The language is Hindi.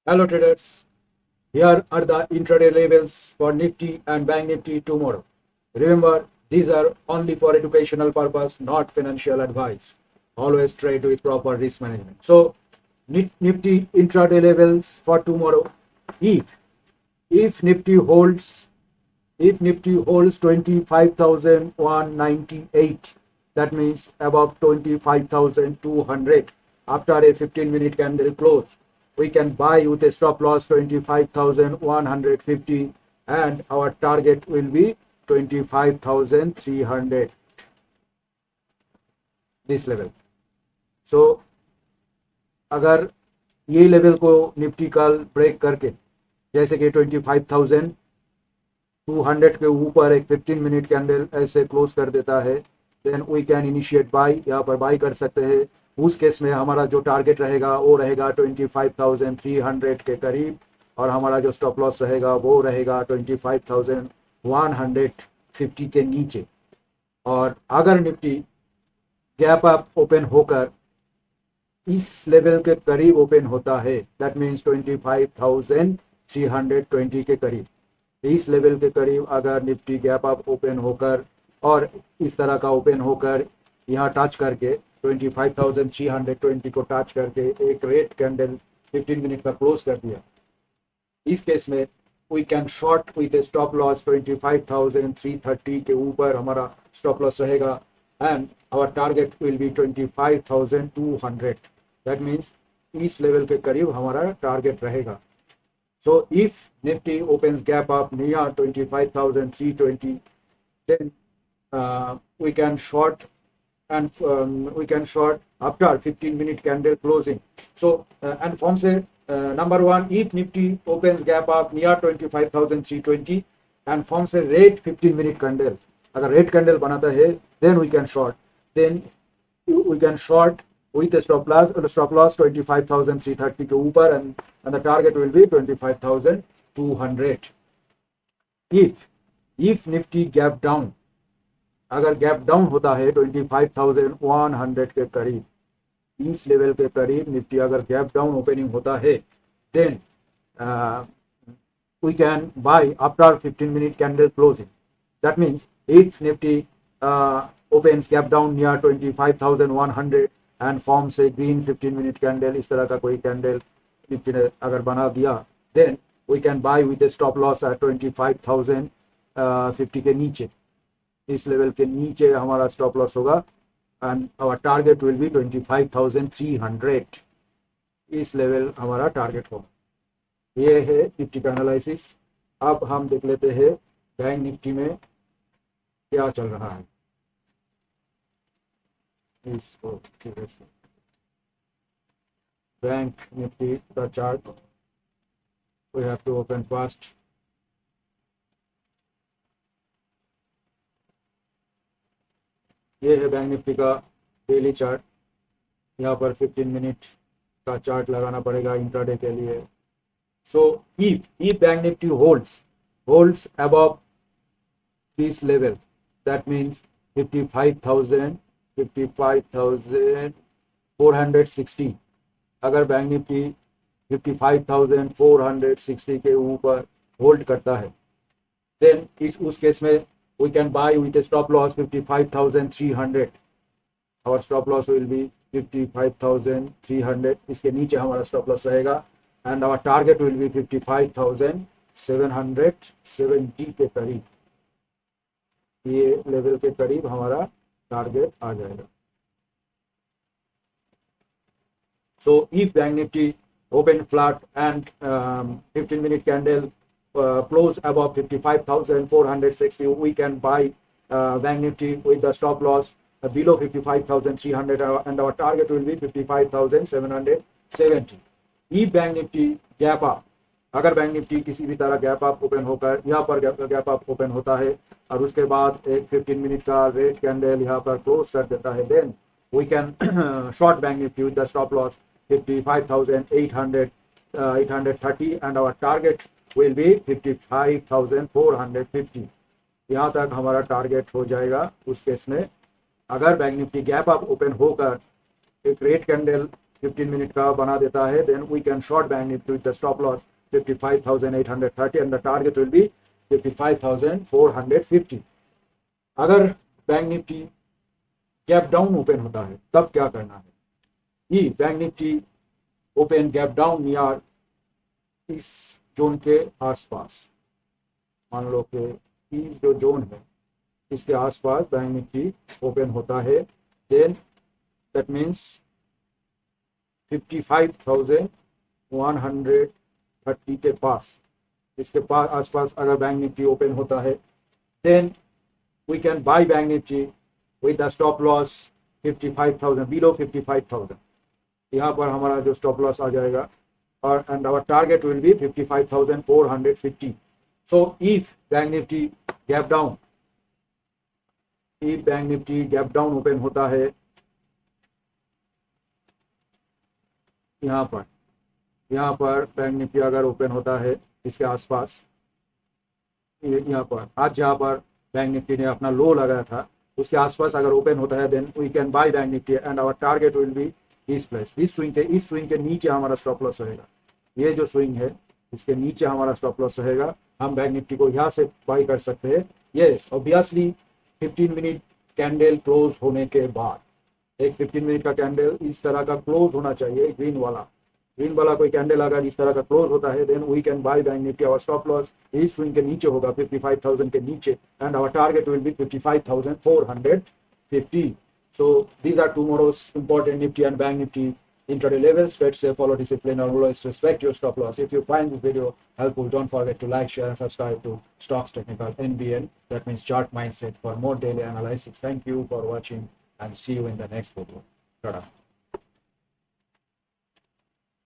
Hello traders, here are the intraday levels for Nifty and Bank Nifty tomorrow. Remember, these are only for educational purpose, not financial advice. Always trade with proper risk management. So, Nifty intraday levels for tomorrow. If if Nifty holds if Nifty holds 25,198, that means above 25,200 after a 15-minute candle close, we can buy with a stop loss 25,150 and our target will be 25,300, this level. So अगर ये लेवल को निफ्टी कल ब्रेक करके जैसे कि 25,200 के ऊपर एक 15 मिनट कैंडल ऐसे क्लोज कर देता है, then we can initiate buy, यहाँ पर बाई कर सकते हैं। उस केस में हमारा जो टारगेट रहेगा वो रहेगा 25,300 के करीब और हमारा जो स्टॉप लॉस रहेगा वो रहेगा 25,150 के नीचे। और अगर निफ्टी गैप अप ओपन होकर इस लेवल के करीब ओपन होता है, दैट मीन्स 25,320 के करीब, इस लेवल के करीब अगर निफ्टी गैप अप ओपन होकर और इस तरह का ओपन होकर यहाँ टच करके 25,320 को टच करके एक रेड कैंडल 15 मिनट का क्लोज कर दिया, इस केस में we can short with stop loss 25,330 के ऊपर हमारा स्टॉप लॉस रहेगा and our target will be 25,200। That means इस लेवल के करीब हमारा टारगेट रहेगा। So if Nifty opens gap up near 25,320, then we can short and we can short after 15-minute candle closing. So and from say number one, if Nifty opens gap up near 25,320 and forms a red 15-minute candle, अगर red candle बनाता है, then we can short. Then we can short with a stop loss 25,330 के ऊपर and the target will be 25,200. If Nifty gap down, अगर गैप डाउन होता है 25,100 के करीब, इस लेवल के करीब निफ्टी अगर गैप डाउन ओपनिंग होता है, then we can buy after 15-minute candle closing. That means if Nifty opens gap down near 25,100 and forms a green 15-minute candle, इस तरह का कोई कैंडल निफ्टी ने अगर बना दिया, then we can buy with a stop loss at 25,050 के नीचे, इस लेवल के नीचे हमारा स्टॉप लॉस होगा and our target will be 25,300, इस लेवल हमारा टारगेट होगा। ये है निफ्टी का एनालिसिस। अब हम देख लेते हैं बैंक निफ्टी में क्या चल रहा है। इसको बैंक निफ्टी का chart we have to open fast. ये है बैंक निफ्टी का डेली चार्ट। यहाँ पर 15 मिनट का चार्ट लगाना पड़ेगा इंट्राडे के लिए। सो if bank Nifty holds above this level, that means 55,460, अगर बैंक निफ्टी 55,460 के ऊपर होल्ड करता है, देन उस केस में we can buy with a stop loss 55,300. our stop loss will be 55,300, इसके नीचे हमारा स्टॉप लॉस रहेगा and our target will be 55,770 के करीब, ये लेवल के करीब हमारा टारगेट आ जाएगा। So if Bank Nifty open flat and 15-minute candle close above 55,460, we can buy Bank Nifty with the stop loss below 55,300 and our target will be 55,770. if Bank Nifty gap up, अगर बैंक निफ्टी किसी भी तरह गैप अप ओपन होकर यहाँ पर गैप अप ओपन होता है और उसके बाद एक 15 मिनट का रेड कैंडल यहाँ पर क्लोज कर देता है, then we can short bank Nifty with the stop loss 55,830 and our target will be 55,450। यहाँ तक हमारा टारगेट हो जाएगा। उस केस में अगर bank Nifty gap up open होकर एक रेड कैंडल 15 मिनट का बना देता है, then we can short bank nifty with the stop loss 55,830 and the target will be 55,450. अगर bank Nifty gap down open होता है तब क्या करना है? ये bank Nifty open gap down near इस जोन के आसपास, मान लो कि ये जो जोन है इसके आसपास बैंक निफ्टी ओपन होता है, देन दैट मीन्स 55,130 के पास, इसके पास आसपास अगर बैंक निफ्टी ओपन होता है, then we can buy bank Nifty with the stop loss 55,000 below 55,000. यहाँ पर हमारा जो स्टॉप लॉस आ जाएगा और and our target will be 55,450. So if bank Nifty gap down, if bank Nifty gap down open होता है यहाँ पर बैंक निफ्टी अगर ओपन होता है इसके आसपास, यहाँ पर आज जहाँ पर बैंक निफ्टी ने अपना लो लगाया था उसके आसपास अगर ओपन होता है, then we can buy bank Nifty and our target will be this place. इस स्विंग के नीचे हमारा स्टॉप लॉस रहेगा. ये जो स्विंग है इसके नीचे हमारा स्टॉप लॉस रहेगा. हम बैंक निफ्टी को यहाँ से बाय कर सकते हैं. Yes, obviously 15 minute candle close होने के बाद, एक 15 मिनट का कैंडल इस तरह का क्लोज होना चाहिए, ग्रीन वाला कोई कैंडल अगर इस तरह का क्लोज होता है, then we can buy bank Nifty. Our stop loss इस स्विंग के नीचे होगा 55,000 के नीचे and our target will be 55,450. So these are tomorrow's important Nifty and Bank Nifty intraday levels. Trade safe, follow discipline, and always respect your stop loss. If you find this video helpful, don't forget to like, share, and subscribe to Stocks Technical NBN. That means Chart Mindset for more daily analysis. Thank you for watching and see you in the next video. Ta-da.